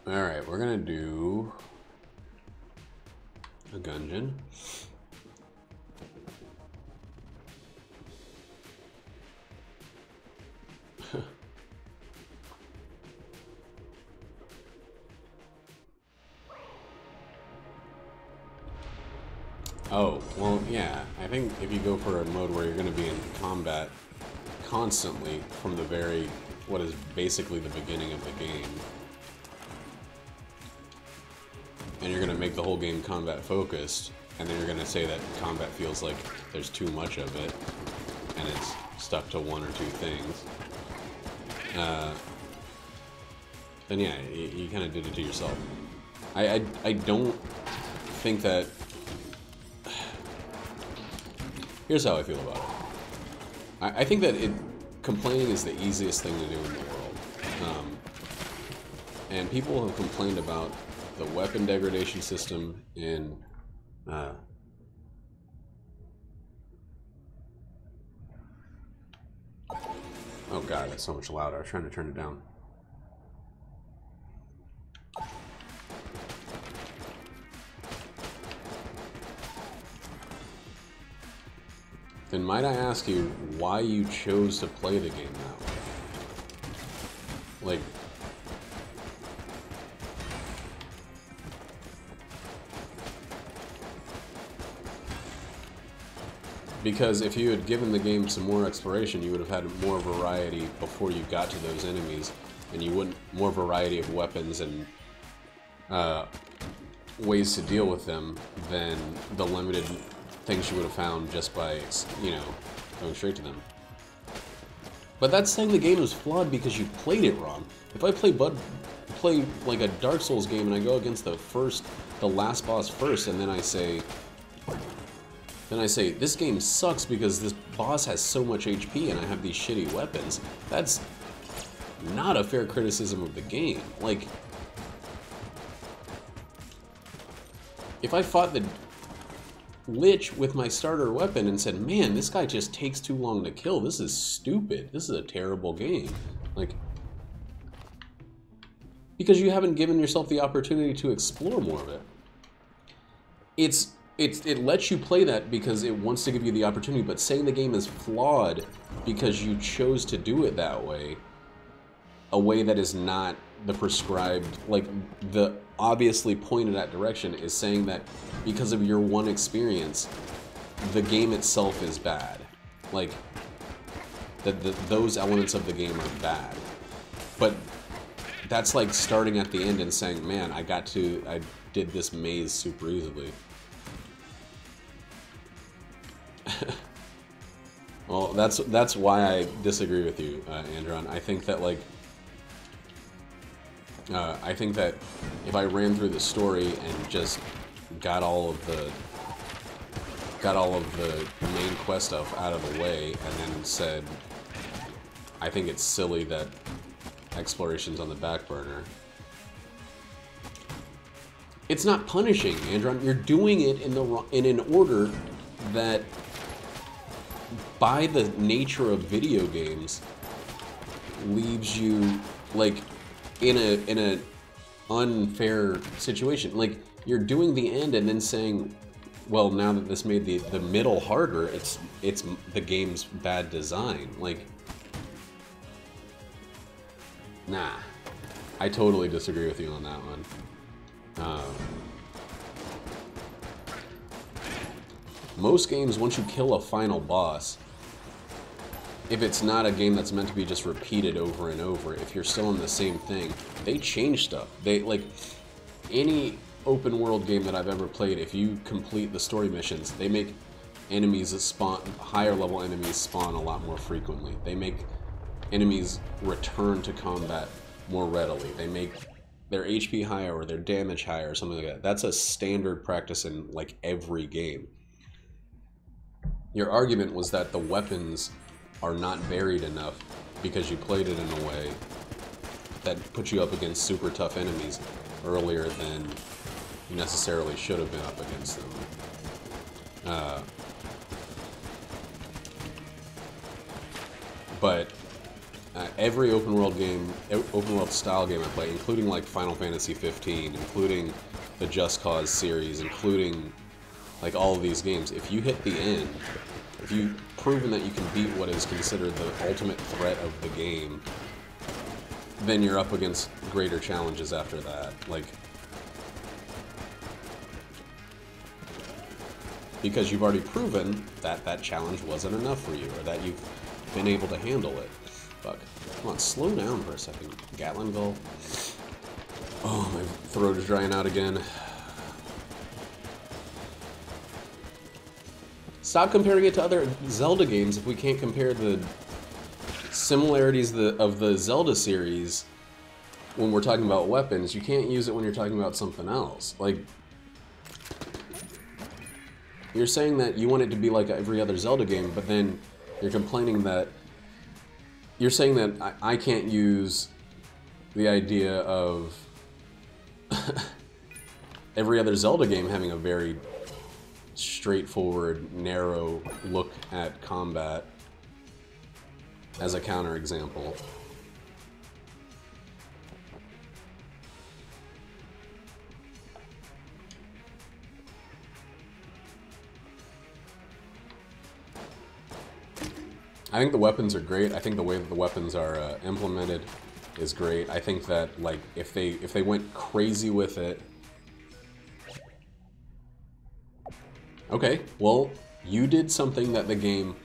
Alright, we're gonna do a Gungeon. Oh, well, yeah. I think if you go for a mode where you're going to be in combat constantly from the very, what is basically the beginning of the game, and you're going to make the whole game combat focused, and then you're going to say that combat feels like there's too much of it, and it's stuck to one or two things, then yeah, you kind of did it to yourself. I don't think that... Here's how I feel about it. I think that complaining is the easiest thing to do in the world. And people have complained about the weapon degradation system in... oh god, that's so much louder. I was trying to turn it down. Then might I ask you why you chose to play the game that way? Like... Because if you had given the game some more exploration, you would have had more variety before you got to those enemies, and you wouldn't... more variety of weapons and ways to deal with them than the limited things you would have found just by, you know, going straight to them. But that's saying the game is flawed because you played it wrong. If I play like a Dark Souls game and I go against the last boss first, and then I say, this game sucks because this boss has so much HP and I have these shitty weapons, that's not a fair criticism of the game. Like, if I fought the Lich with my starter weapon and said, man, this guy just takes too long to kill, this is stupid, this is a terrible game. Like, because you haven't given yourself the opportunity to explore more of it. It lets you play that because it wants to give you the opportunity, but saying the game is flawed because you chose to do it that way, a way that is not the prescribed, like, the obviously point in that direction, is saying that because of your one experience, the game itself is bad. Like, those elements of the game are bad. But that's like starting at the end and saying, man, I did this maze super easily. Well, that's why I disagree with you, Andron. I think that, like, I think that if I ran through the story and just got all of the main quest stuff out of the way and then said, I think it's silly that exploration's on the back burner. It's not punishing, Andron. You're doing it in an order that, by the nature of video games, leaves you, like, in a unfair situation. Like, you're doing the end and then saying, well, now that this made the middle harder, it's the game's bad design. Like, nah. I totally disagree with you on that one. Most games, once you kill a final boss, if it's not a game that's meant to be just repeated over and over, if you're still in the same thing, they change stuff. They, like, any open world game that I've ever played, if you complete the story missions, they make enemies spawn, higher level enemies spawn a lot more frequently. They make enemies return to combat more readily. They make their HP higher or their damage higher or something like that. That's a standard practice in, like, every game. Your argument was that the weapons are not varied enough because you played it in a way that put you up against super tough enemies earlier than you necessarily should have been up against them. But every open world game, open world style game I play, including like Final Fantasy 15, including the Just Cause series, including like all of these games, if you hit the end, if you've proven that you can beat what is considered the ultimate threat of the game, then you're up against greater challenges after that. Like, because you've already proven that that challenge wasn't enough for you, or that you've been able to handle it. Fuck. Come on, slow down for a second. Gatling Gull. Oh, my throat is drying out again. Stop comparing it to other Zelda games if we can't compare the similarities of the Zelda series when we're talking about weapons. You can't use it when you're talking about something else. Like, you're saying that you want it to be like every other Zelda game, but then you're complaining that... You're saying that I can't use the idea of every other Zelda game having a very straightforward, narrow look at combat as a counterexample. I think the weapons are great. I think the way that the weapons are implemented is great. I think that, like, if they went crazy with it... Okay, well, you did something that the game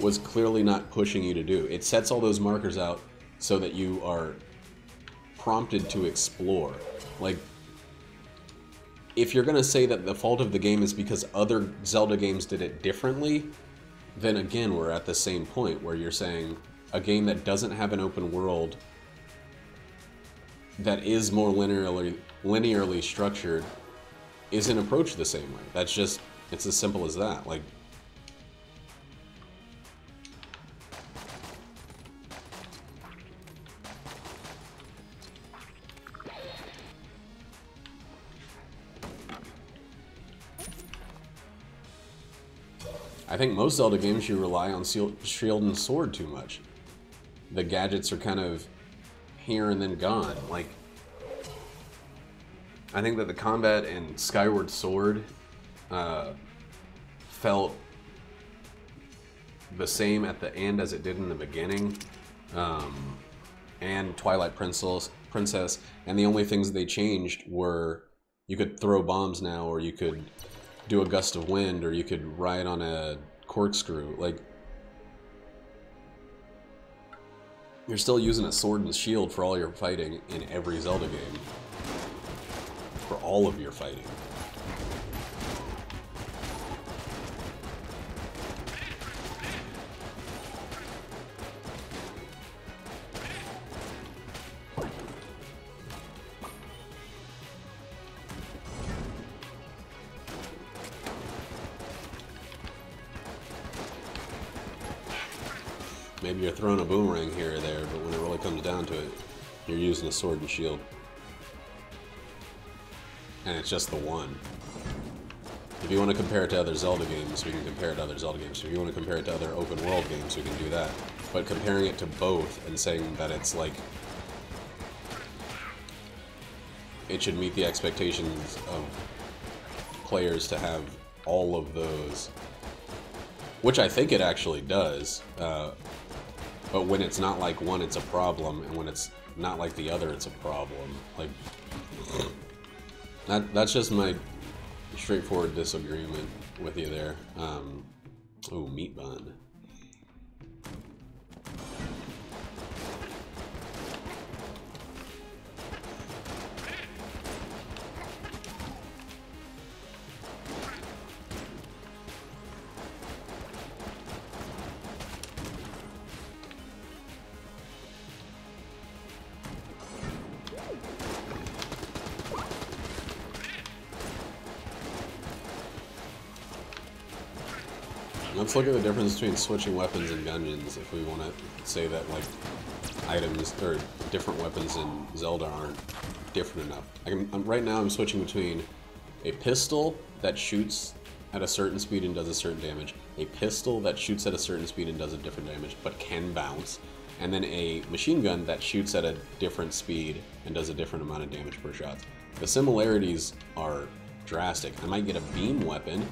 was clearly not pushing you to do. It sets all those markers out so that you are prompted to explore. Like, if you're gonna say that the fault of the game is because other Zelda games did it differently, then again, we're at the same point where you're saying a game that doesn't have an open world that is more linearly structured isn't approached the same way. That's just, it's as simple as that. Like, I think most Zelda games you rely on shield and sword too much. The gadgets are kind of here and then gone. Like, I think that the combat in Skyward Sword felt the same at the end as it did in the beginning, and Twilight Princess, and the only things they changed were you could throw bombs now, or you could do a gust of wind, or you could ride on a corkscrew. Like, you're still using a sword and shield for all your fighting in every Zelda game. For all of your fighting. Maybe you're throwing a boomerang here or there, but when it really comes down to it, you're using a sword and shield. And it's just the one. If you want to compare it to other Zelda games, we can compare it to other Zelda games. If you want to compare it to other open world games, we can do that. But comparing it to both and saying that it's like... it should meet the expectations of players to have all of those. Which I think it actually does. But when it's not like one, it's a problem, and when it's not like the other, it's a problem. Like, that's just my straightforward disagreement with you there. Oh, meat bun. Let's look at the difference between switching weapons and Gungeons, if we want to say that, like, items or different weapons in Zelda aren't different enough. Right now I'm switching between a pistol that shoots at a certain speed and does a certain damage, a pistol that shoots at a certain speed and does a different damage, but can bounce, and then a machine gun that shoots at a different speed and does a different amount of damage per shot. The similarities are drastic. I might get a beam weapon,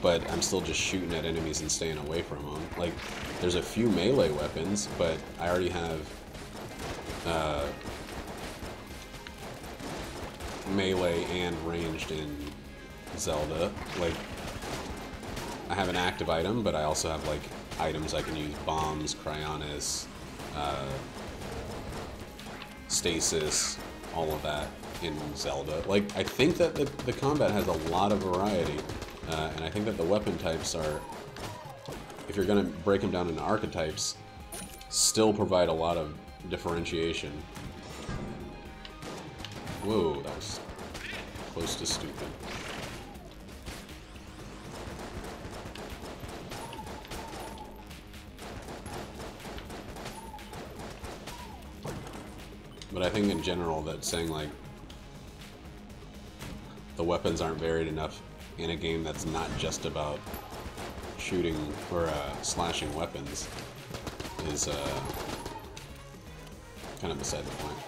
but I'm still just shooting at enemies and staying away from them. Like, there's a few melee weapons, but I already have melee and ranged in Zelda. Like, I have an active item, but I also have, like, items I can use. Bombs, Cryonis, Stasis, all of that in Zelda. Like, I think that the combat has a lot of variety, and I think that the weapon types are, if you're going to break them down into archetypes, still provide a lot of differentiation. Whoa, that was close to stupid. But I think in general that saying, like, the weapons aren't varied enough in a game that's not just about shooting or slashing weapons is kind of beside the point.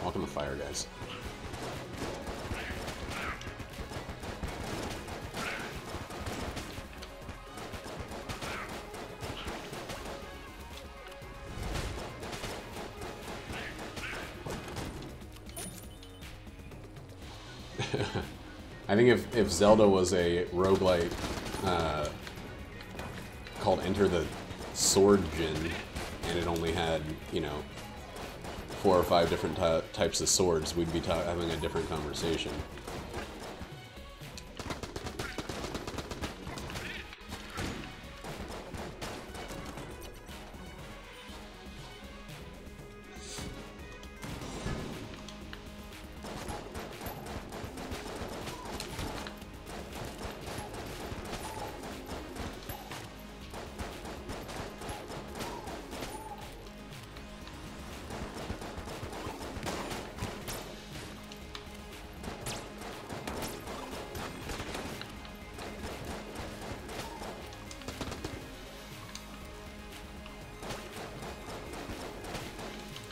Welcome to Fire Guys. I think if Zelda was a roguelite called Enter the Swordgen, and it only had, you know, 4 or 5 different types of swords, we'd be having a different conversation.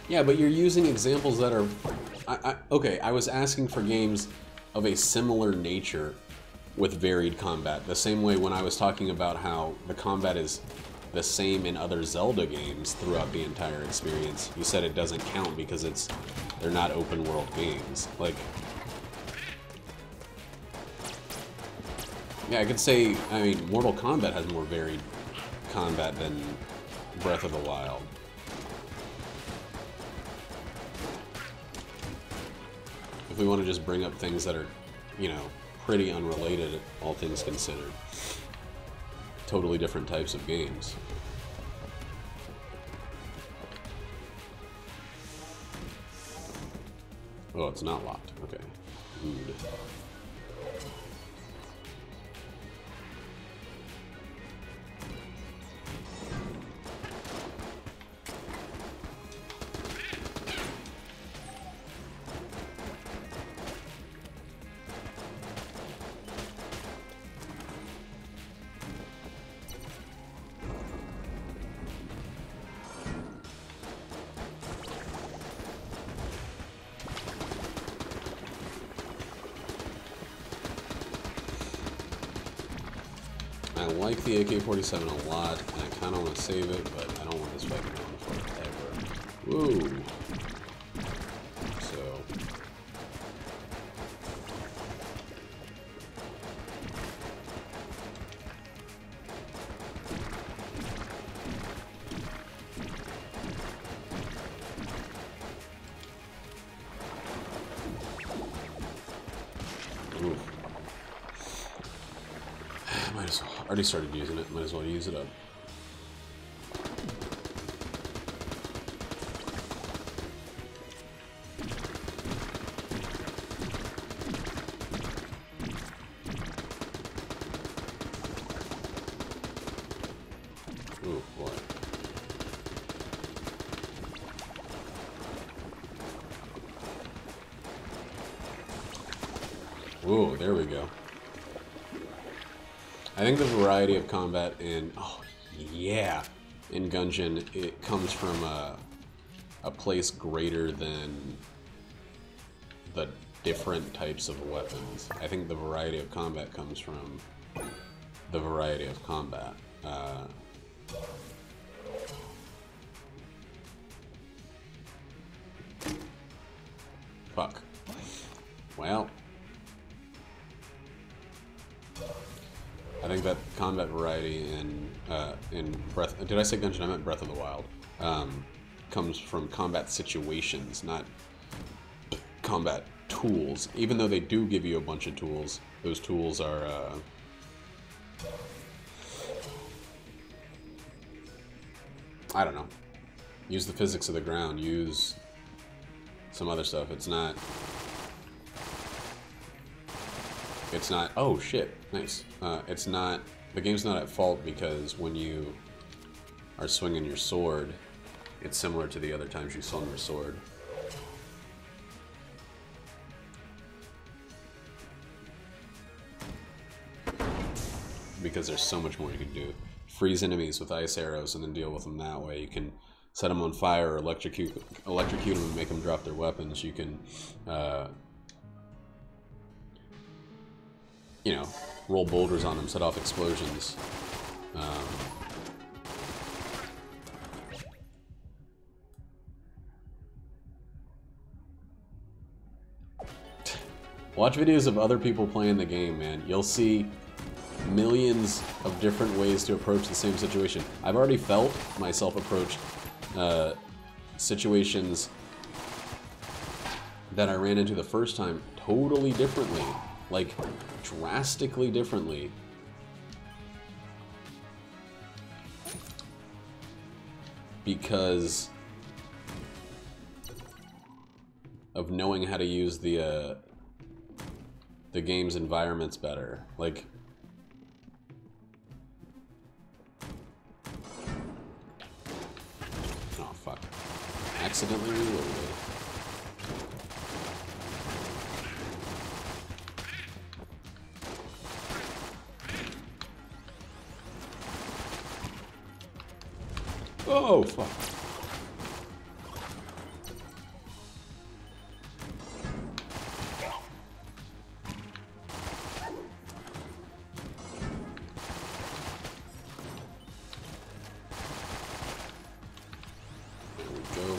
Yeah, but you're using examples that are... okay, I was asking for games of a similar nature with varied combat. The same way when I was talking about how the combat is the same in other Zelda games throughout the entire experience. You said it doesn't count because they're not open world games. Like... yeah, I could say, I mean, Mortal Kombat has more varied combat than Breath of the Wild. If we want to just bring up things that are, you know, pretty unrelated, all things considered. Totally different types of games. Oh, it's not locked. Okay. Good. I like the AK-47 a lot, and I kind of want to save it, but I don't want this fight going on forever. Whoa. So... oof. Might as well. Already started using it. Might as well use it up. Ooh, boy. Ooh, there we go. I think the variety of combat in... Oh, yeah! In Gungeon, it comes from a place greater than the different types of weapons. I think the variety of combat comes from the variety of combat. Fuck. Well... I think that combat variety in Breath... Did I say Gungeon? I meant Breath of the Wild. Comes from combat situations, not combat tools. Even though they do give you a bunch of tools, those tools are... I don't know. Use the physics of the ground. Use some other stuff. It's not... Oh, shit. Nice. It's not... The game's not at fault because when you are swinging your sword, it's similar to the other times you swung your sword. Because there's so much more you can do. Freeze enemies with ice arrows and then deal with them that way. You can set them on fire or electrocute them and make them drop their weapons. You can... you know, roll boulders on them, set off explosions. Watch videos of other people playing the game, man. You'll see millions of different ways to approach the same situation. I've already felt myself approach situations that I ran into the first time totally differently. Like, drastically differently. Because of knowing how to use the game's environments better. Like... Oh, fuck. Accidentally reloaded. Oh, fuck. There we go.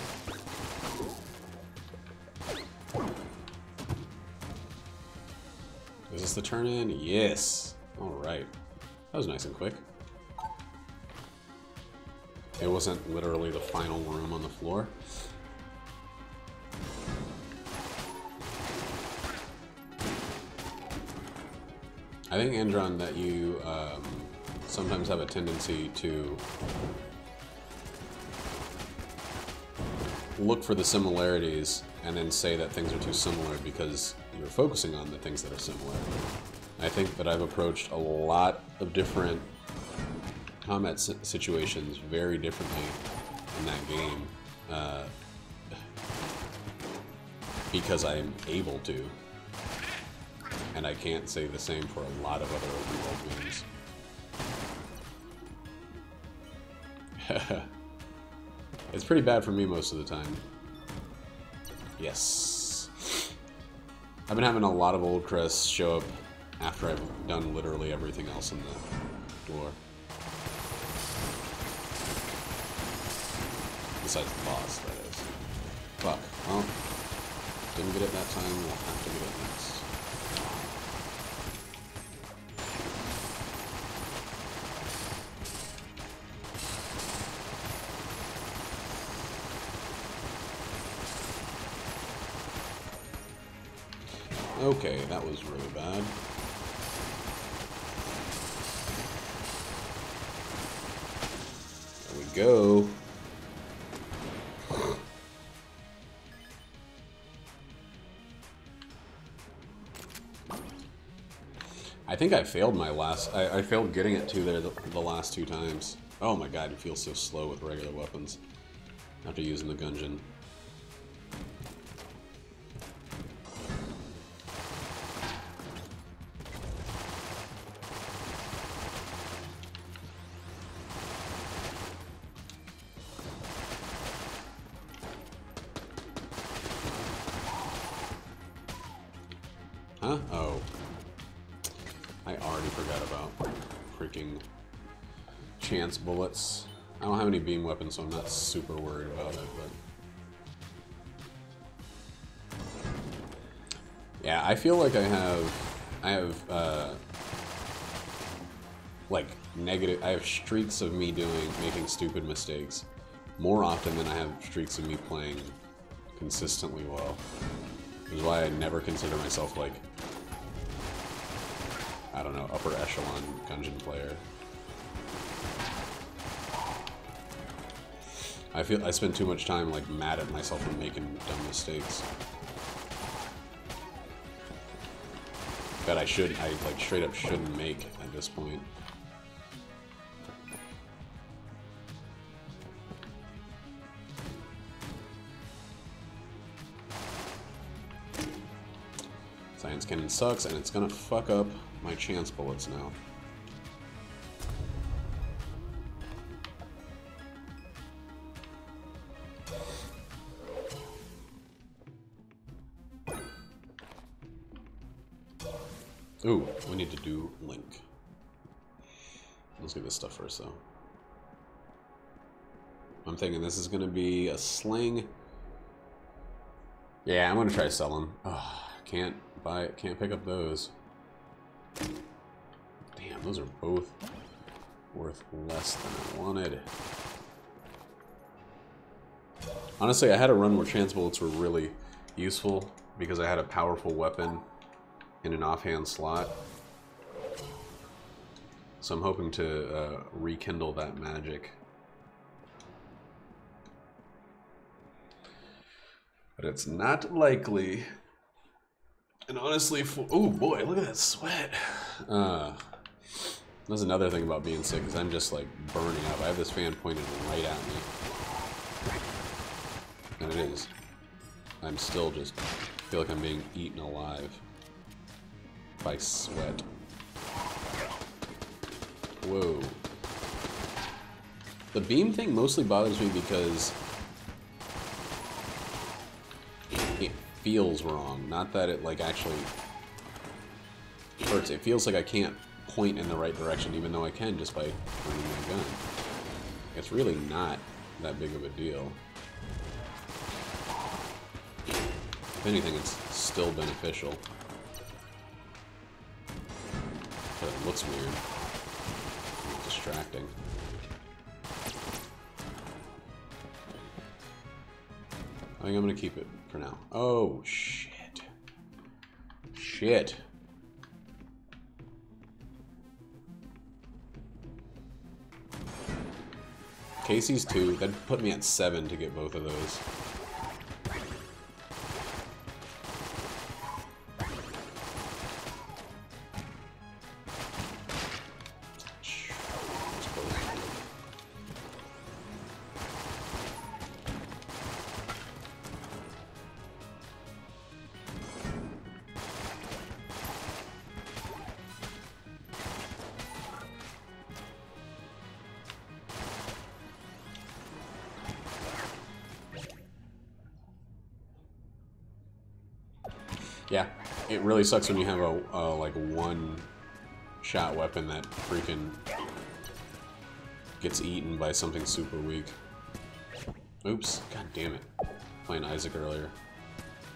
Is this the turn in? Yes. Alright. That was nice and quick. It wasn't literally the final room on the floor. I think, Andron, that you sometimes have a tendency to look for the similarities and then say that things are too similar because you're focusing on the things that are similar. I think that I've approached a lot of different combat situations very differently in that game because I am able to, and I can't say the same for a lot of other open world games. It's pretty bad for me most of the time. Yes. I've been having a lot of old crests show up after I've done literally everything else in the door. Besides the boss, that is. Fuck. Well, didn't get it that time, we'll have to get it next. Okay, that was really bad. There we go. I think I failed my last... I failed getting it to there the last two times. Oh my god, it feels so slow with regular weapons after using the Gungeon. Huh? Oh. I already forgot about freaking chance bullets. I don't have any beam weapons, so I'm not super worried about it, but... Yeah, I feel like I have, like, I have streaks of me making stupid mistakes more often than I have streaks of me playing consistently well. Which is why I never consider myself, like, I don't know, upper echelon Gungeon player. I feel I spend too much time, like, mad at myself for making dumb mistakes. That I like, straight up shouldn't make at this point. Science Cannon sucks, and it's gonna fuck up my chance bullets now. Ooh, we need to do Link. Let's get this stuff first, though. I'm thinking this is gonna be a sling. Yeah, I'm gonna try to sell them. Oh, can't buy it, can't pick up those. Damn, those are both worth less than I wanted. Honestly, I had a run where chance bullets were really useful because I had a powerful weapon in an offhand slot. So I'm hoping to rekindle that magic. But it's not likely. And honestly, oh boy, look at that sweat. That's another thing about being sick, is I'm just like burning up. I have this fan pointed right at me. And it is. I'm still just feel like I'm being eaten alive by sweat. Whoa. The beam thing mostly bothers me because it feels wrong. Not that it like actually hurts. It feels like I can't point in the right direction, even though I can just by pointing my gun. It's really not that big of a deal. If anything, it's still beneficial. But it looks weird. It's distracting. I think I'm gonna keep it for now. Oh, shit. Shit. Casey's 2. That'd put me at 7 to get both of those. Yeah, it really sucks when you have a like one-shot weapon that freaking gets eaten by something super weak. Oops, god damn it. Playing Isaac earlier.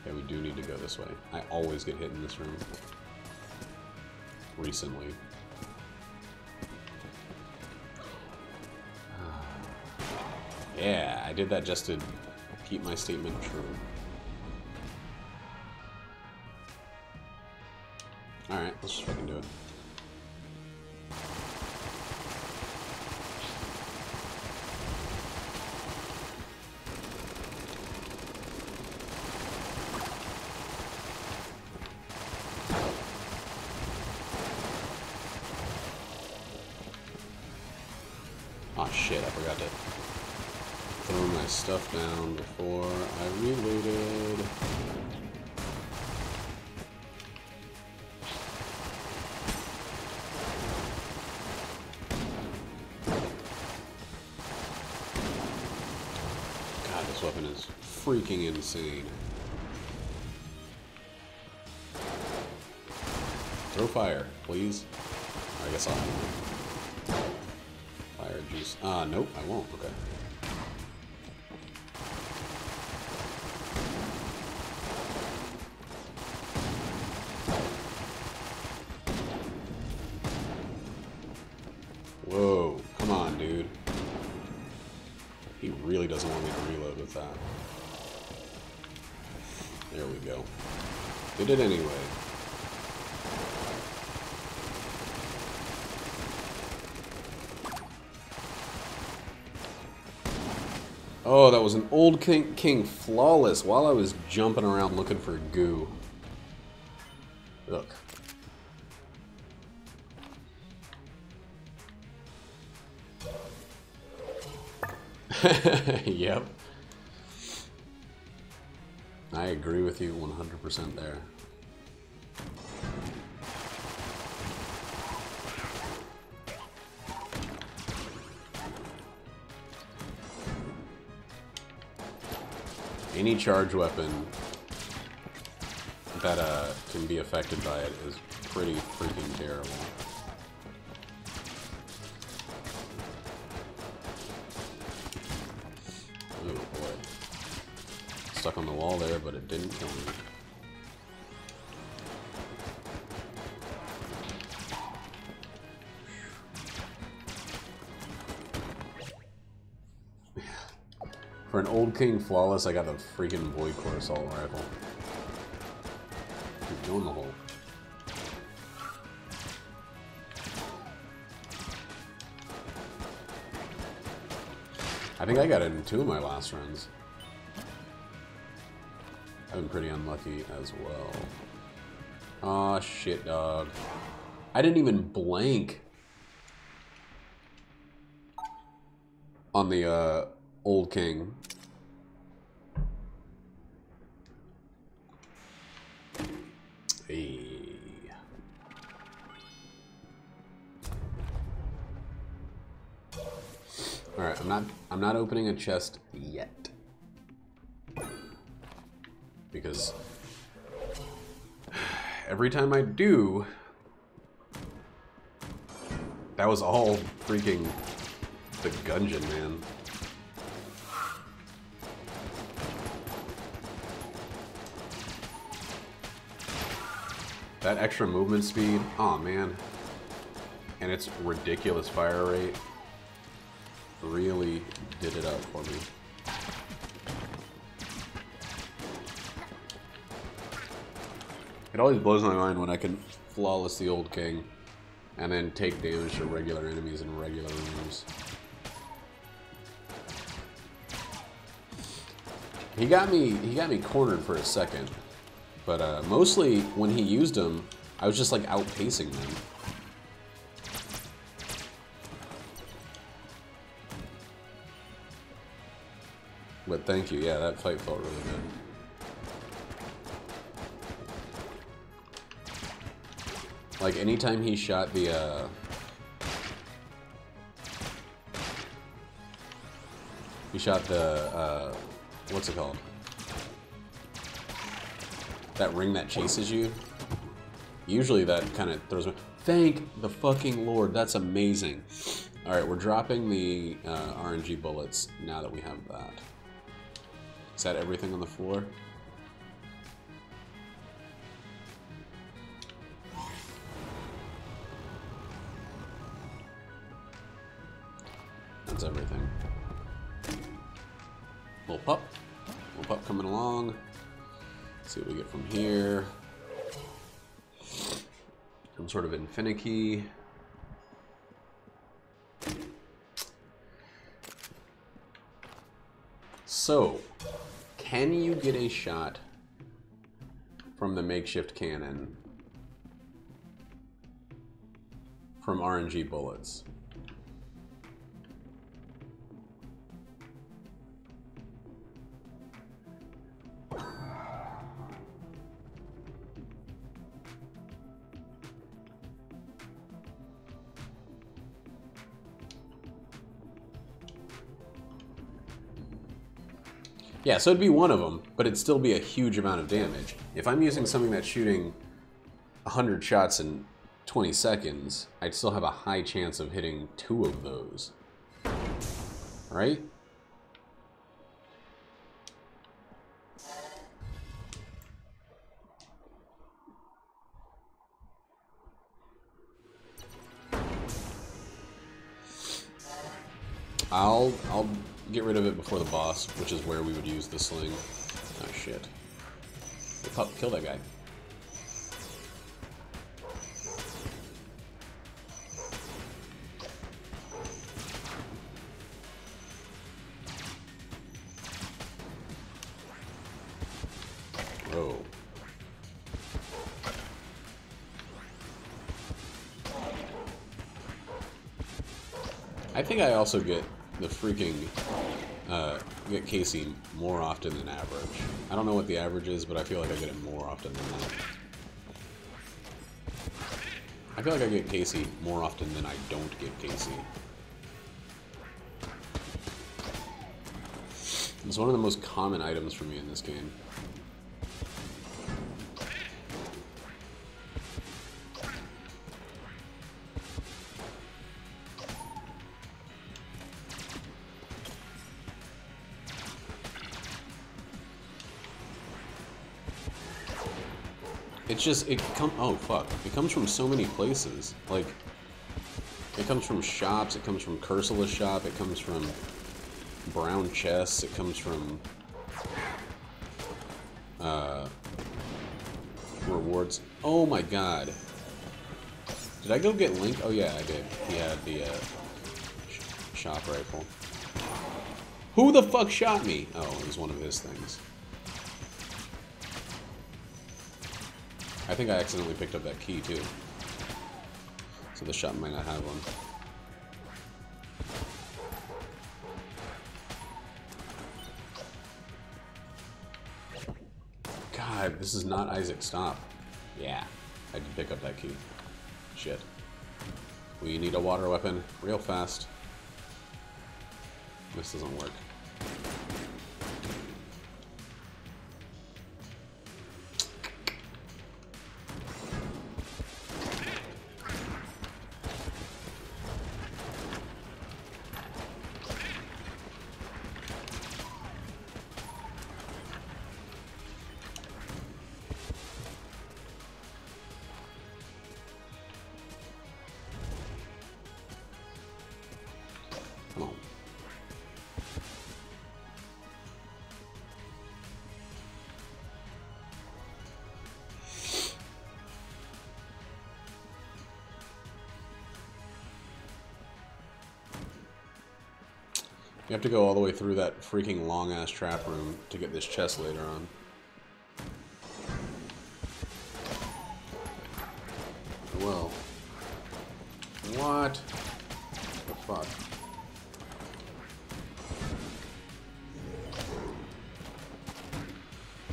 Yeah, we do need to go this way. I always get hit in this room. Recently. Yeah, I did that just to keep my statement true. Alright, let's just fucking do it. Oh shit, I forgot to throw my stuff down before I reloaded. This weapon is freaking insane. Throw fire, please. I guess I'll have one. Fire juice. Nope, I won't. Okay. Whoa, come on, dude. He really doesn't want me to reload with that. There we go. Did it anyway. Oh, that was an old king flawless while I was jumping around looking for goo. Look. Yep. I agree with you 100% there. Any charge weapon that can be affected by it is pretty freaking terrible. Oh boy. Stuck on the wall there, but it didn't kill me. For an old king flawless, I got the freaking Void Core assault rifle. Keep going the hole. I think I got it in 2 of my last runs. I've been pretty unlucky as well. Aw, shit, dog. I didn't even blank on the old king. Hey. All right, I'm not opening a chest yet because every time I do, that was all freaking the Gungeon, man. That extra movement speed, oh man, and its ridiculous fire rate really did it up for me. It always blows my mind when I can flawless the old king and then take damage to regular enemies in regular rooms. He got me cornered for a second, but mostly when he used them, I was just like outpacing them. But thank you, yeah, that fight felt really good. Like anytime he shot the what's it called? That ring that chases you. Usually that kind of throws me. Thank the fucking Lord, that's amazing. All right, we're dropping the RNG bullets now that we have that. Is that everything on the floor? That's everything. Little pup coming along. Let's see what we get from here. Some sort of Infinity. So, can you get a shot from the makeshift cannon from RNG bullets? Yeah, so it'd be one of them, but it'd still be a huge amount of damage. If I'm using something that's shooting 100 shots in 20 seconds, I'd still have a high chance of hitting 2 of those. Right? I'll get rid of it before the boss, which is where we would use the sling. Oh shit. Kill that guy. Whoa. I think I also get the freaking, get Casey more often than average. I don't know what the average is, but I feel like I get it more often than that. I feel like I get Casey more often than I don't get Casey. It's one of the most common items for me in this game. It's just, oh fuck, it comes from so many places. Like, it comes from shops, it comes from Cursula's shop, it comes from brown chests, it comes from, rewards. Oh my god. Did I go get Link? Oh yeah, I did. He had the, shop rifle. Who the fuck shot me? Oh, it was one of his things. I think I accidentally picked up that key, too. So the shop might not have one. God, this is not Isaac. Stop. Yeah, I did pick up that key. Shit. We need a water weapon real fast. This doesn't work. You have to go all the way through that freaking long-ass trap room to get this chest later on. Well. What? The fuck?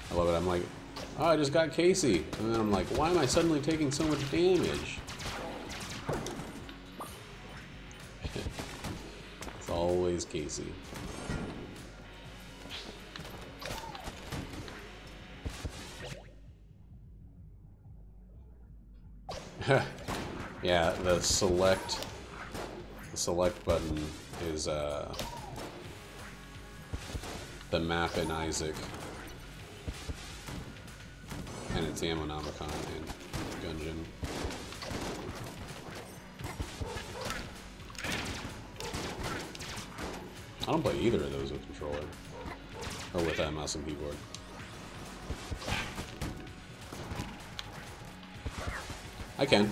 I love it. I'm like, oh, I just got Casey. And then I'm like, why am I suddenly taking so much damage? Always Casey. Yeah, the select button is the map in Isaac, and it's the Ammonomicon in Gungeon. I don't play either of those with controller. Or with that mouse and keyboard. I can.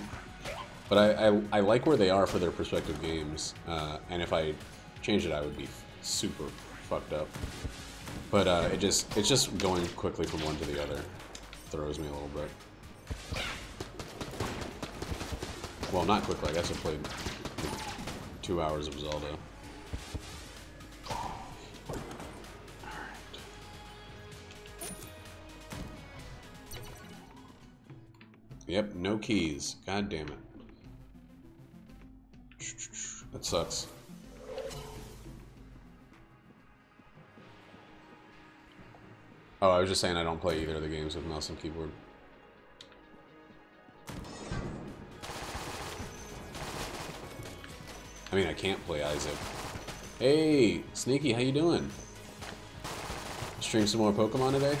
But I like where they are for their perspective games. And if I changed it, I would be super fucked up. But it's just going quickly from one to the other. Throws me a little bit. Well, not quickly. I guess I played 2 hours of Zelda. Yep, no keys. God damn it. That sucks. Oh, I was just saying I don't play either of the games with mouse and keyboard. I mean, I can't play Isaac. Hey, Sneaky, how you doing? Stream some more Pokemon today?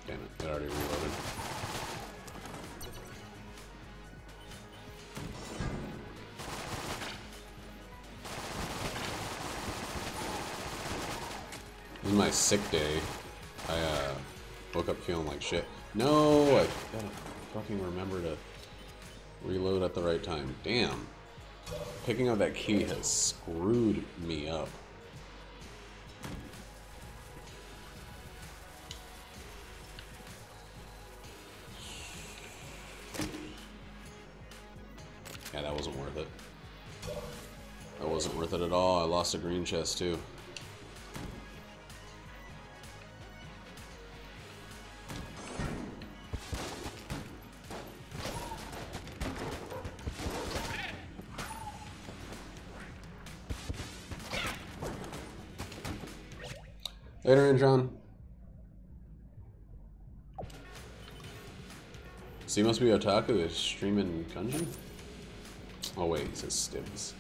Damn it, it already reloaded. This is my sick day. I woke up feeling like shit. No, I gotta fucking remember to reload at the right time. Damn. Picking up that key has screwed me up. Yeah, that wasn't worth it. That wasn't worth it at all. I lost a green chest too. Later, Andron. So you must be otaku is streaming Gungeon? Oh wait, he says Stims.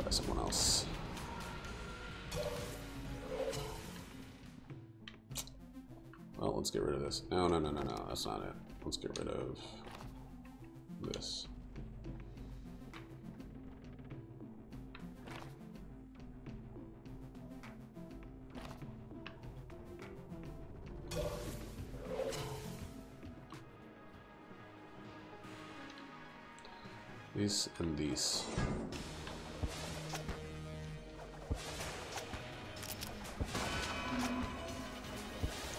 Try someone else. Well, let's get rid of this. No, that's not it. Let's get rid of this. These and these.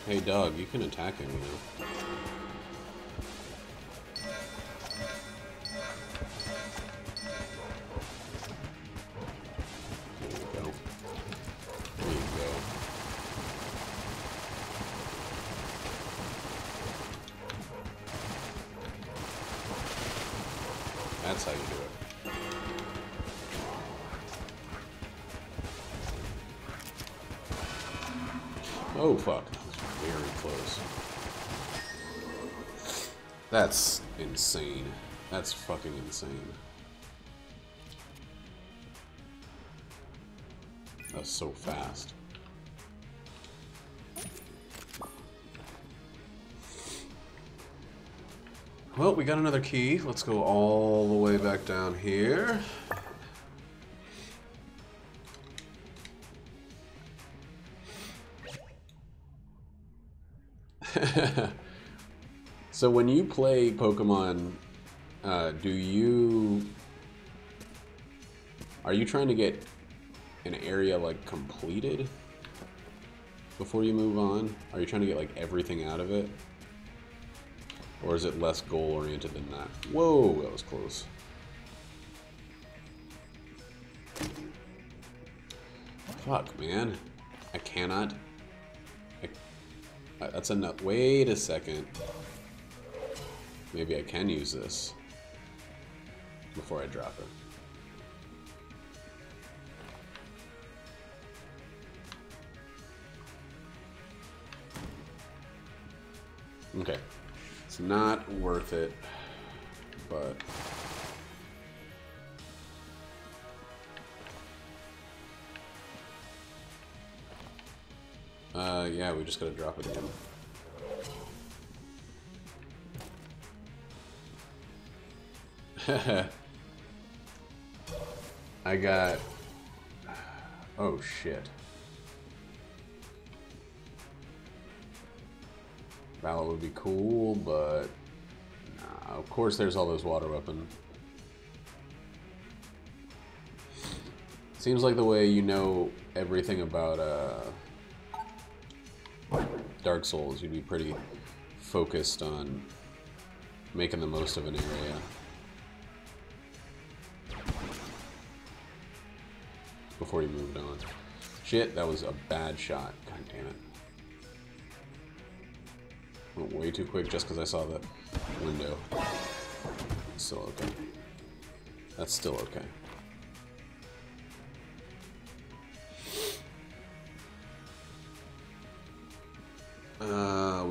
Hey dog, you can attack him, you know. There you go. There you go. That's how you do it. Oh fuck, that was very close. That's insane. That's fucking insane. That's so fast. Well, we got another key. Let's go all the way back down here. So when you play Pokemon, are you trying to get an area like completed before you move on? Are you trying to get like everything out of it? Or is it less goal-oriented than that? Whoa, that was close. Fuck, man. I cannot. That's a nut. Wait a second. Maybe I can use this before I drop it. Okay. It's not worth it, but yeah, we just gotta drop it again. I got, oh shit. Valor would be cool, but nah, of course there's all those water weapons. Seems like the way you know everything about Dark Souls, you'd be pretty focused on making the most of an area. Before you moved on. Shit, that was a bad shot. God damn it. Went way too quick just because I saw the window. Still okay. That's still okay.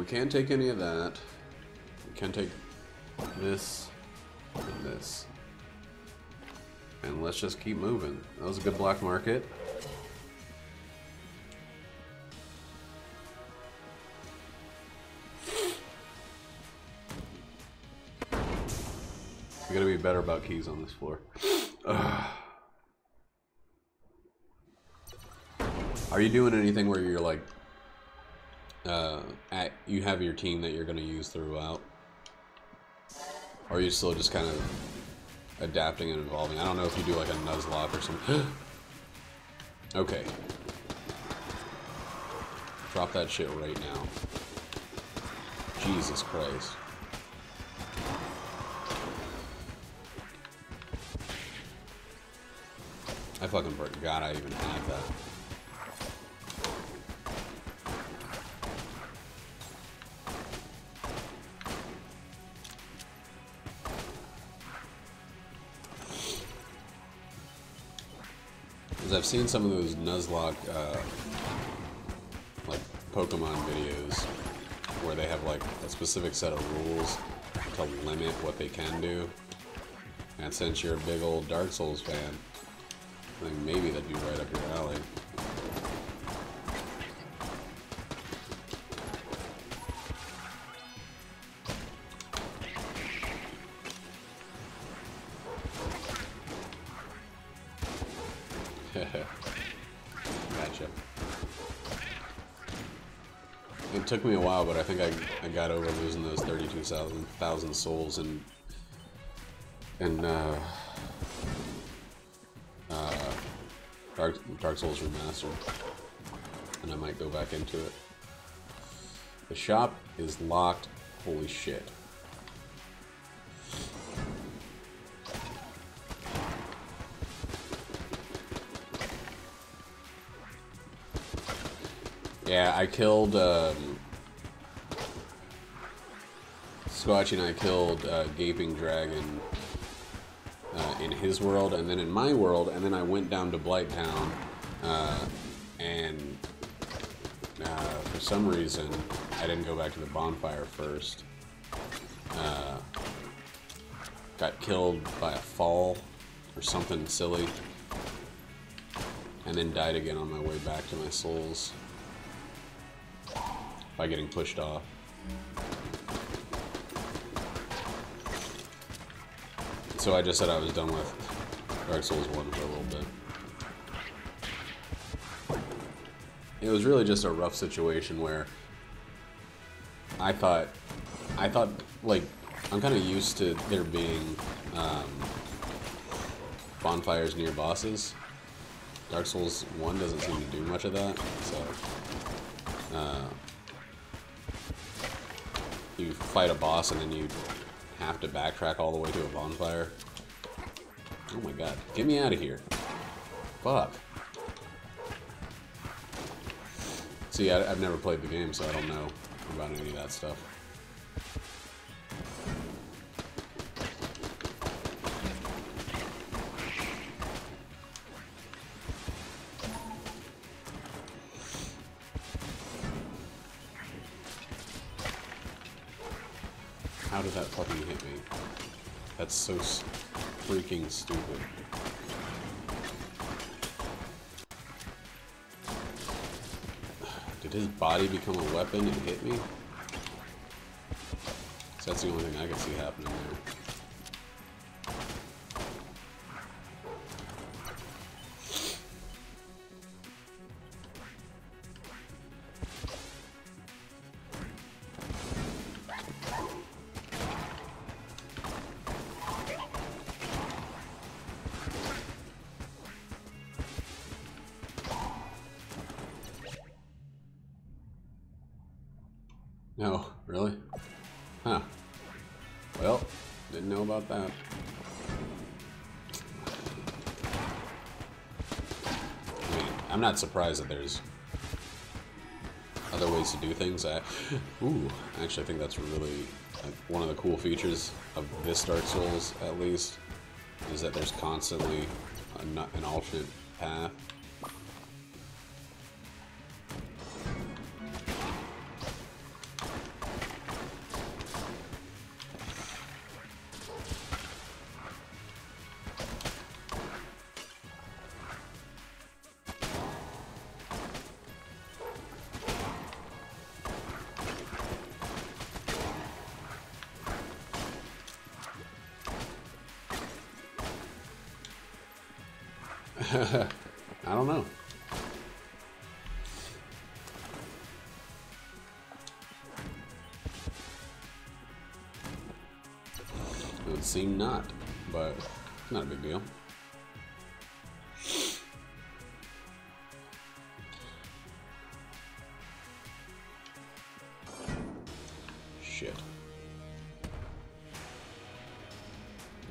we can't take any of that. We can take this and this. And let's just keep moving. That was a good black market. We gotta be better about keys on this floor. Ugh. Are you doing anything where you're like, you have your team that you're gonna use throughout? Or are you still just kind of adapting and evolving? I don't know if you do like a Nuzlocke or something. Okay. Drop that shit right now. Jesus Christ. I fucking forgot I even had that. I've seen some of those Nuzlocke, like, Pokemon videos where they have, like, a specific set of rules to limit what they can do. And since you're a big old Dark Souls fan, I think maybe that'd be right up your alley. Gotcha. It took me a while, but I think I got over losing those 32,000 souls in Dark Souls Remastered, and I might go back into it. The shop is locked. Holy shit. Yeah, I killed, Squatchy and I killed Gaping Dragon in his world, and then in my world, and then I went down to Blighttown, and for some reason, I didn't go back to the bonfire first. Got killed by a fall, or something silly, and then died again on my way back to my souls. By getting pushed off. So I just said I was done with Dark Souls 1 for a little bit. It was really just a rough situation where I thought like, I'm kind of used to there being bonfires near bosses. Dark Souls 1 doesn't seem to do much of that, so you fight a boss and then you have to backtrack all the way to a bonfire. Oh my god. Get me out of here. Fuck. See, I've never played the game, so I don't know about any of that stuff. How did that fucking hit me? That's so freaking stupid. Did his body become a weapon and hit me? So that's the only thing I can see happening there. No, really? Huh. Well, didn't know about that. I mean, I'm not surprised that there's other ways to do things. Ooh, actually I think that's really one of the cool features of this Dark Souls, at least, is that there's constantly an alternate path. I don't know. It would seem not, but not a big deal. Shit.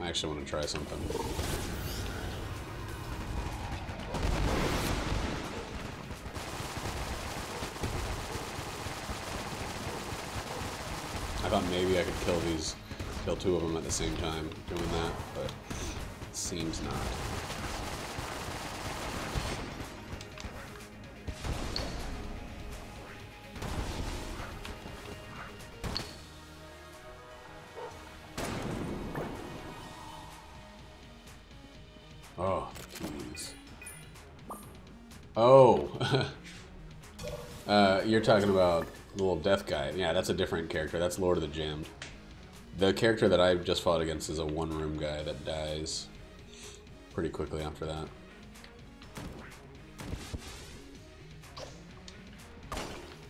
I actually want to try something. I thought maybe I could kill two of them at the same time doing that, but it seems not. Oh, keys. Oh! You're talking about the little death guy. Yeah, that's a different character. That's Lord of the Jammed. The character that I just fought against is a one-room guy that dies pretty quickly after that.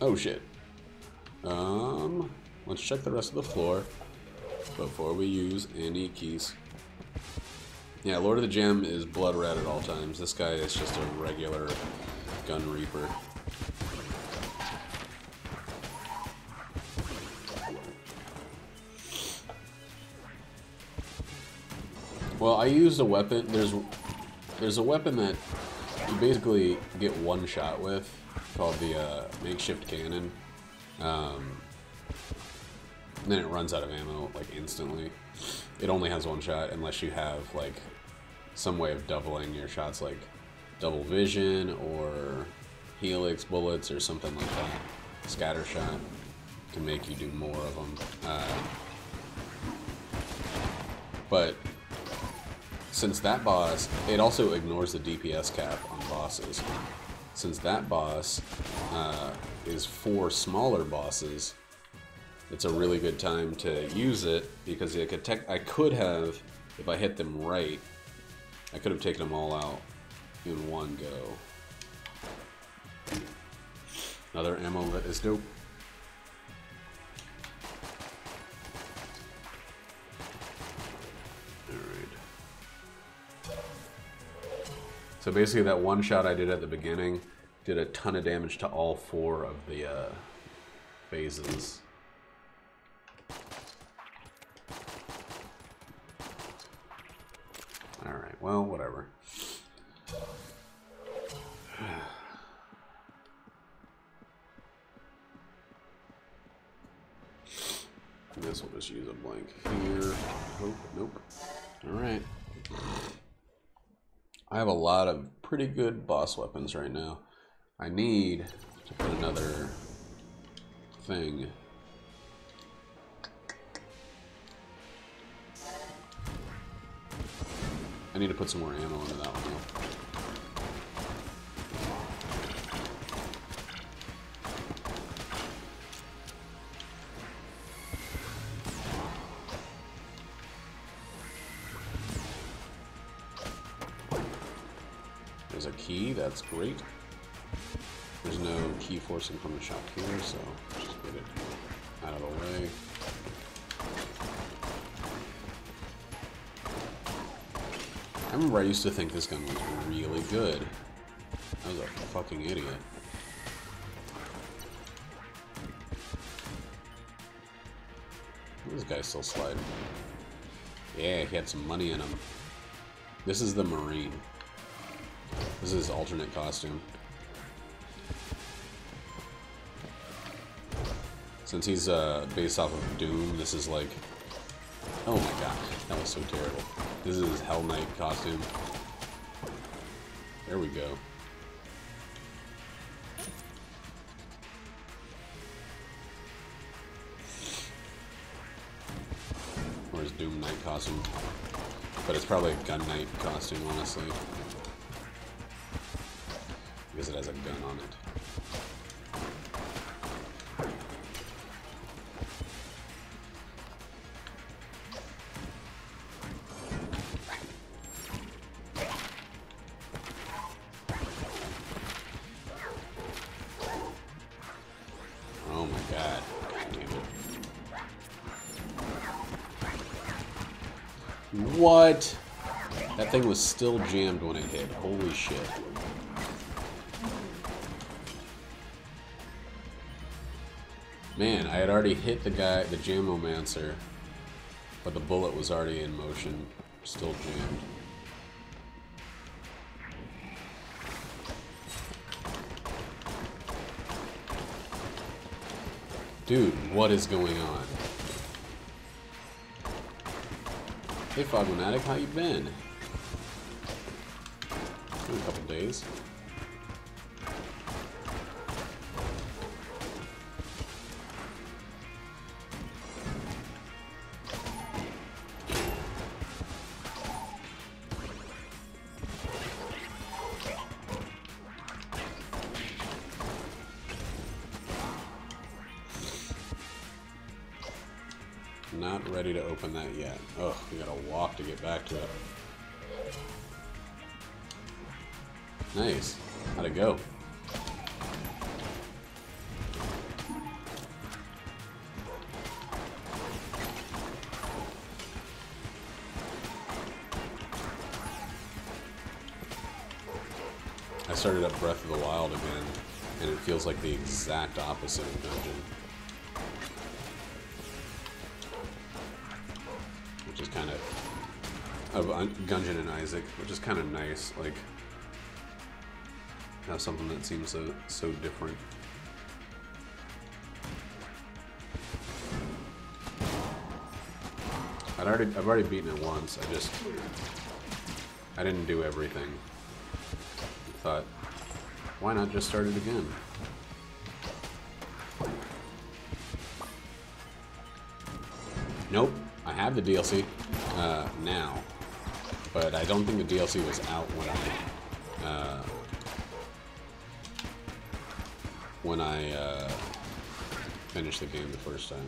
Oh, shit. Let's check the rest of the floor before we use any keys. Yeah, Lord of the Gem is blood red at all times. This guy is just a regular gun reaper. Well, I used a weapon. There's a weapon that you basically get one shot with, called the makeshift cannon. Then it runs out of ammo like instantly. It only has one shot unless you have like some way of doubling your shots, like double vision or helix bullets or something like that. Scatter shot can make you do more of them. But since that boss, it also ignores the DPS cap on bosses. Since that boss is for smaller bosses, it's a really good time to use it because I could have, if I hit them right, I could have taken them all out in one go. Another ammo that is dope. So basically that one shot I did at the beginning did a ton of damage to all four of the phases. Alright, well, whatever. I guess we'll just use a blank here. Oh, nope. Alright. I have a lot of pretty good boss weapons right now. I need to put another thing. I need to put some more ammo into that one. There's a key, that's great. There's no key forcing from the shop here, so just get it out of the way. I remember I used to think this gun was really good. I was a fucking idiot. This guy's still sliding. Yeah, he had some money in him. This is the Marine. This is his alternate costume. Since he's based off of Doom, this is like... Oh my god, that was so terrible. This is his Hell Knight costume. There we go. Or his Doom Knight costume. But it's probably a Gun Knight costume, honestly. Because it has a gun on it. What? That thing was still jammed when it hit. Holy shit. Man, I had already hit the guy, the Jamomancer, but the bullet was already in motion, still jammed. Dude, what is going on? Hey, Fogmanatic, how you been? Been a couple days. Not ready to open that yet. Oh, we gotta walk to get back to it. Nice. How'd it go? I started up Breath of the Wild again, and it feels like the exact opposite of Gungeon. Which is kind of Gungeon and Isaac, which is kind of nice, like, have something that seems so different. I've already beaten it once. I didn't do everything. I thought, why not just start it again? Nope. I have the DLC now, but I don't think the DLC was out when I finished the game the first time.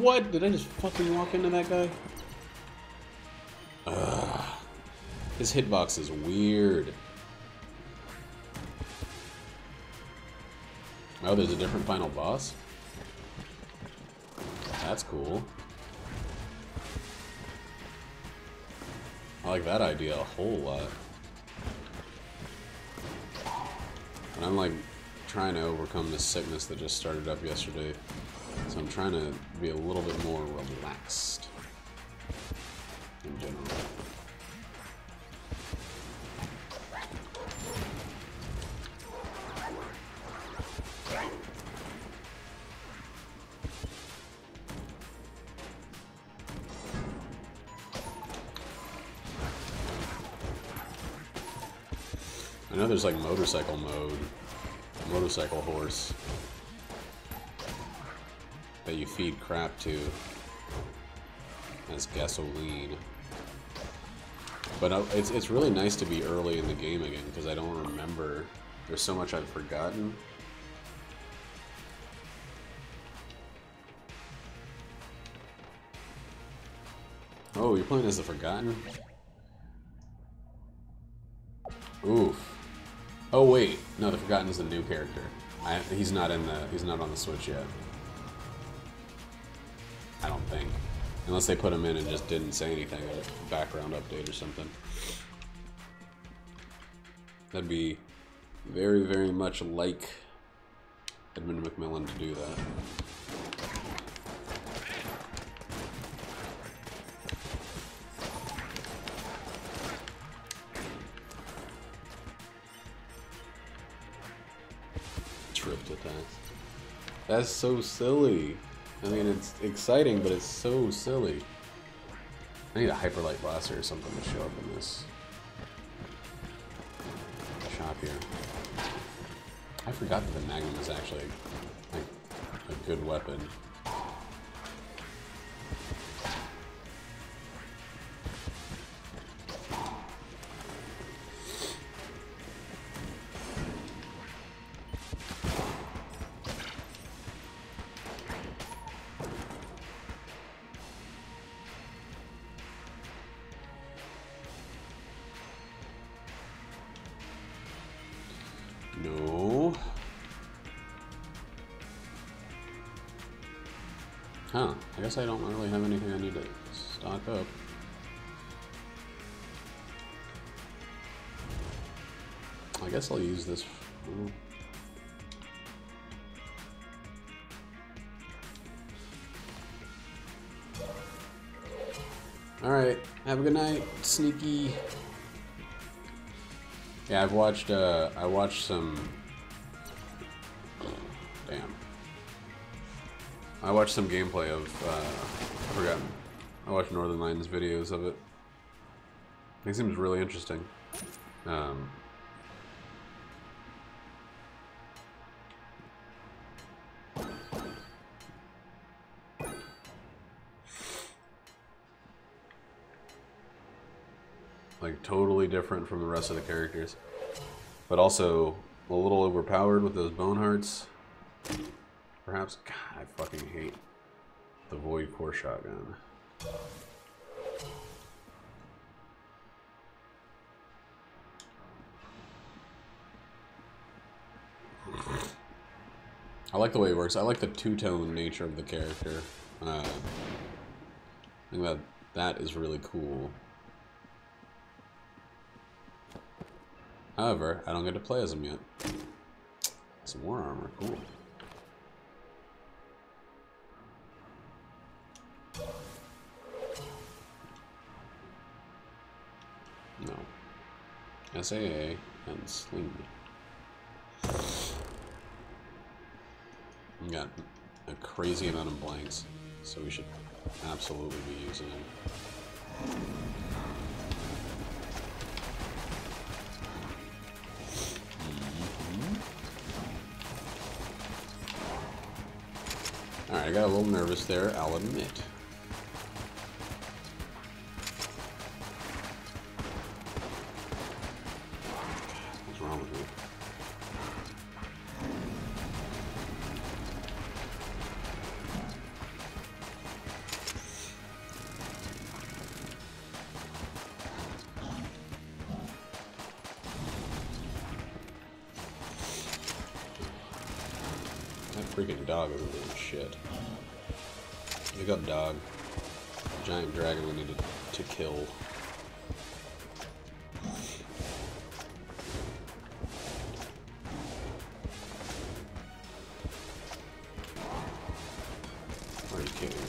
What? Did I just fucking walk into that guy? Ugh. His hitbox is weird. Oh, there's a different final boss? That's cool. I like that idea a whole lot. And I'm like trying to overcome this sickness that just started up yesterday. So I'm trying to be a little bit more relaxed in general. I know there's like motorcycle mode, motorcycle horse, that you feed crap to as gasoline. But it's really nice to be early in the game again, because I don't remember. There's so much I've forgotten. Oh, you're playing as the Forgotten? Oof. Oh wait, no, the Forgotten is a new character. He's not on the Switch yet. I don't think. Unless they put him in and just didn't say anything, a background update or something. That'd be very, very much like Edmund McMillan to do that. Tripped attacks. That's so silly. I mean, it's exciting, but it's so silly. I need a Hyperlight Blaster or something to show up in this shop here. I forgot that the Magnum is actually like a good weapon. Huh. I guess I don't really have anything I need to stock up. I guess I'll use this. Alright, have a good night, Sneaky. Yeah, I watched some... Damn. I watched some gameplay of, I forgot. I watched Northern Lions videos of it. It seems really interesting. Like, totally different from the rest of the characters. But also, a little overpowered with those bone hearts. Perhaps. God, I fucking hate the Void Core Shotgun. I like the way it works. I like the two-tone nature of the character. I think that is really cool. However, I don't get to play as him yet. Some more armor, cool. No. SAA and Sling. We got a crazy amount of blanks, so we should absolutely be using them. Alright, I got a little nervous there, I'll admit. What's wrong with me? That freaking dog is doing shit. Wake up, dog. Giant dragon we needed to kill. Are you kidding me?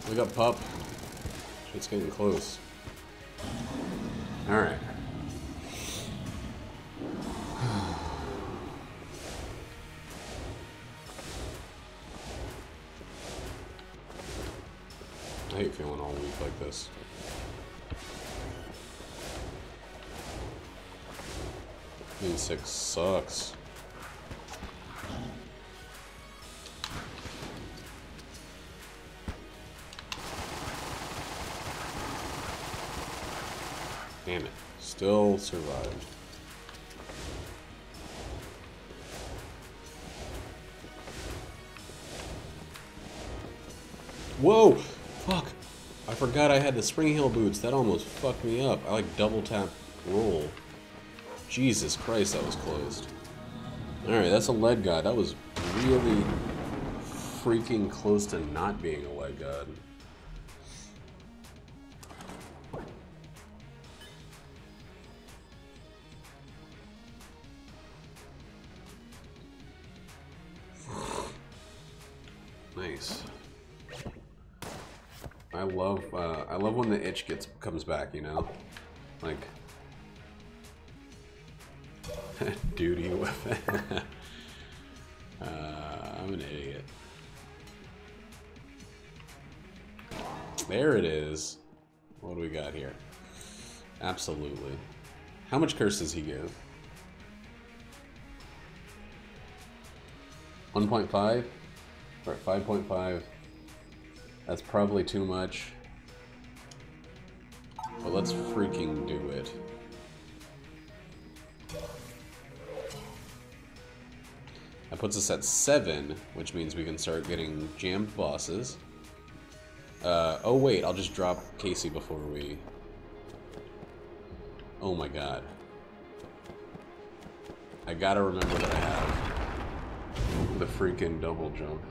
Wake up, pup. Shit's getting close. Alright. I hate feeling all weak like this. Being sick sucks. Damn it. Still survived. Whoa! Fuck! I forgot I had the spring heel boots. That almost fucked me up. I like double tap roll. Jesus Christ, that was closed. Alright, that's a lead god. That was really freaking close to not being a lead god. Nice. I love when the itch comes back, you know? Like duty weapon. I'm an idiot. There it is. What do we got here? Absolutely. How much curse does he give? 1.5? Or 5.5. That's probably too much. But let's freaking do it. That puts us at 7, which means we can start getting jammed bosses. Oh wait, I'll just drop Casey before we... Oh my god. I gotta remember that I have the freaking double jump.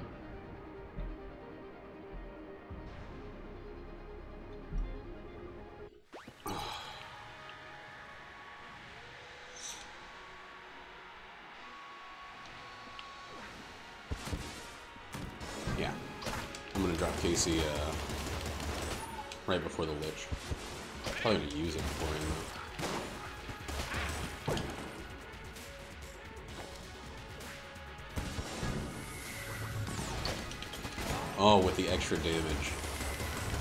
Yeah. I'm gonna drop Casey right before the Lich. Probably gonna use it before him though. Oh, with the extra damage.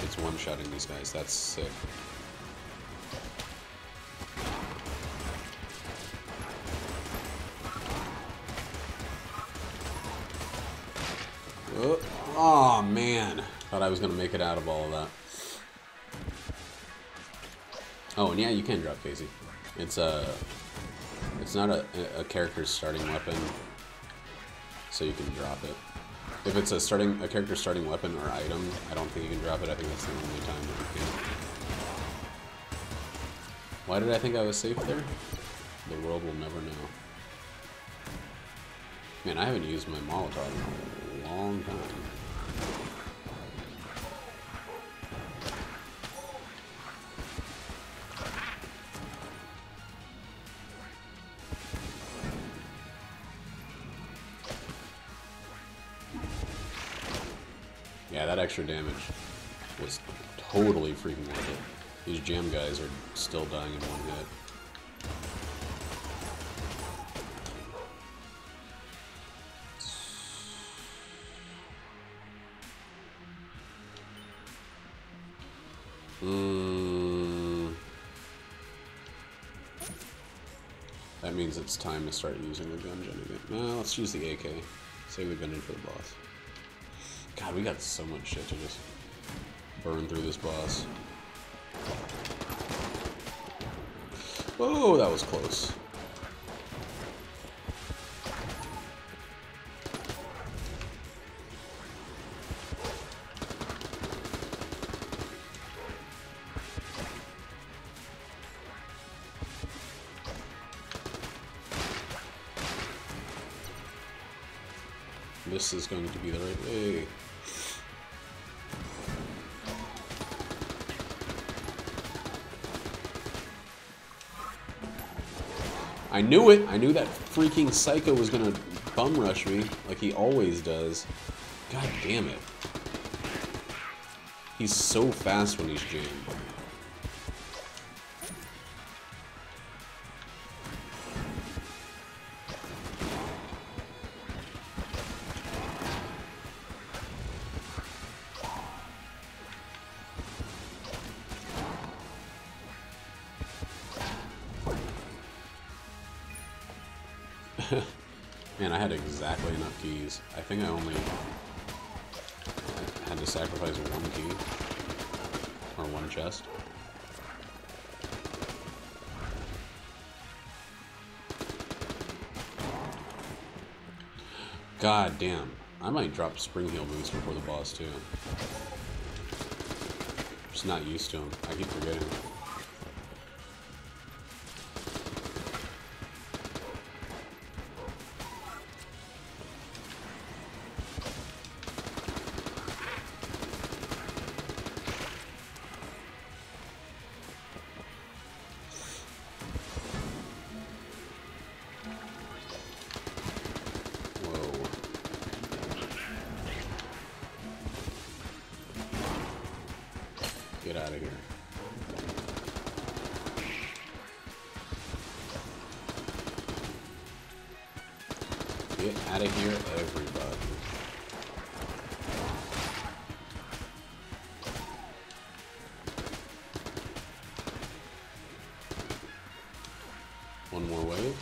It's one-shotting these guys. That's sick. Oh, man. Thought I was going to make it out of all of that. Oh, and yeah, you can drop Casey. It's not a character's starting weapon, so you can drop it. If it's a character's starting weapon or item, I don't think you can drop it. I think that's the only time that you can. Why did I think I was safe there? The world will never know. Man, I haven't used my Molotov in a long time. Yeah, that extra damage was totally freaking worth it. These jam guys are still dying in one hit. That means it's time to start using the Gungeon again. No, let's use the AK. Say we've been in for the boss. God, we got so much shit to just burn through this boss. Whoa, that was close. This is going to be the right way. I knew it! I knew that freaking psycho was gonna bum rush me, like he always does. God damn it. He's so fast when he's jammed. Man, I had exactly enough keys. I think I only had to sacrifice one key. Or one chest. God damn. I might drop Spring Heal boots before the boss too. Just not used to them. I keep forgetting. Get out of here. Get out of here, everybody. One more wave.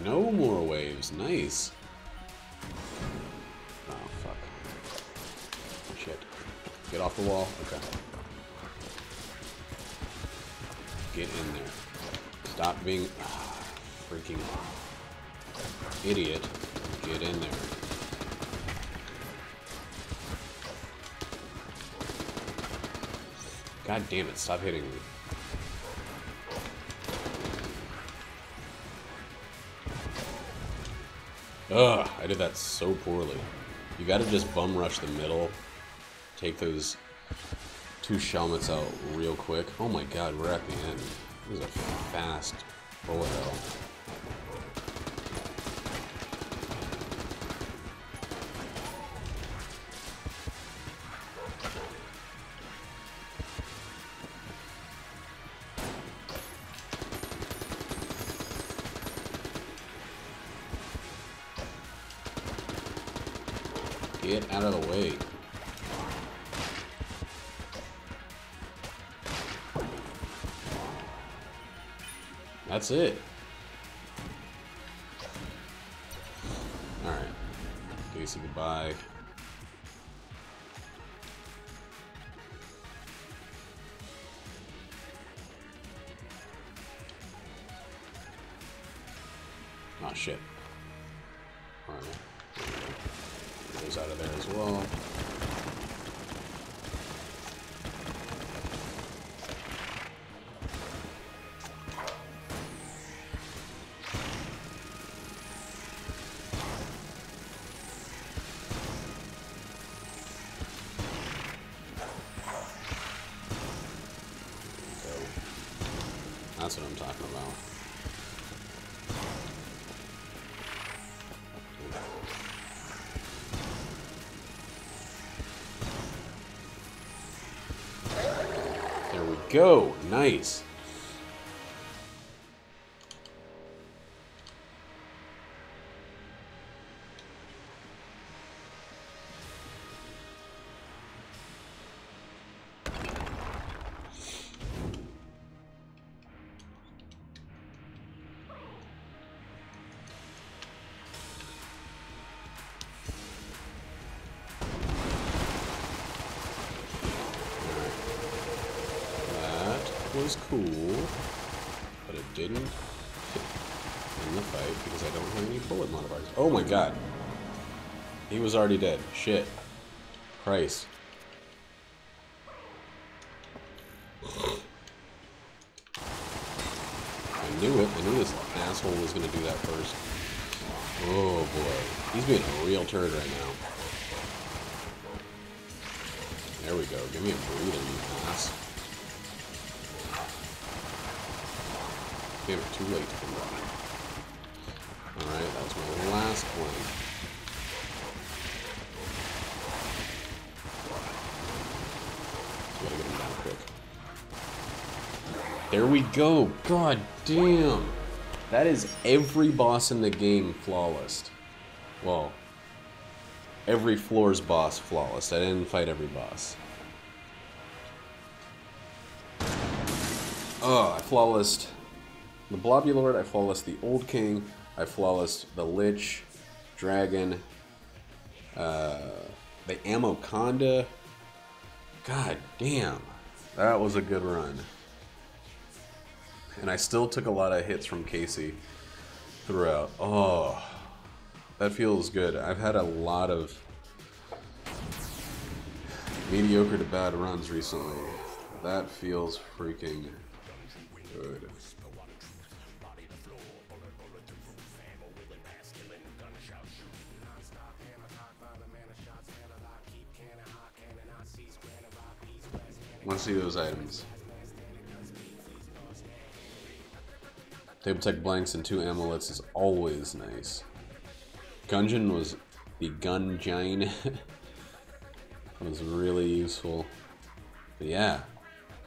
No more waves. Nice. Oh, fuck. Shit. Get off the wall. Okay. Get in there. Stop being... freaking... Idiot. Get in there. God damn it, stop hitting me. Ugh, I did that so poorly. You gotta just bum rush the middle. Take those two Shelmets out real quick. Oh my god, we're at the end. This is a fast bullet hell. Get out of the way. That's it. Alright. Casey, goodbye. Oh shit. Alright. Goes out of there as well. That's what I'm talking about. There we go. Nice. Was cool, but it didn't hit in the fight because I don't have any bullet modifiers. Oh my god. He was already dead. Shit. Christ. I knew it. I knew this asshole was going to do that first. Oh boy. He's being a real turd right now. There we go. Give me a breather, you ass. Damn it, too late to come down. Alright, that was my last one. Gotta get him down quick. There we go! God damn! That is every boss in the game flawless. Well, every floor's boss flawless. I didn't fight every boss. Oh, I flawlessed the Blobulord, I flawlessed the Old King, I flawlessed the Lich, Dragon, the Amoconda. God damn, that was a good run. And I still took a lot of hits from Casey throughout. Oh, that feels good. I've had a lot of mediocre to bad runs recently. That feels freaking good. I want to see those items. Table tech blanks and 2 amulets is always nice. Gungeon was the Gungeon. It was really useful. But yeah,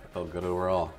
I felt good overall.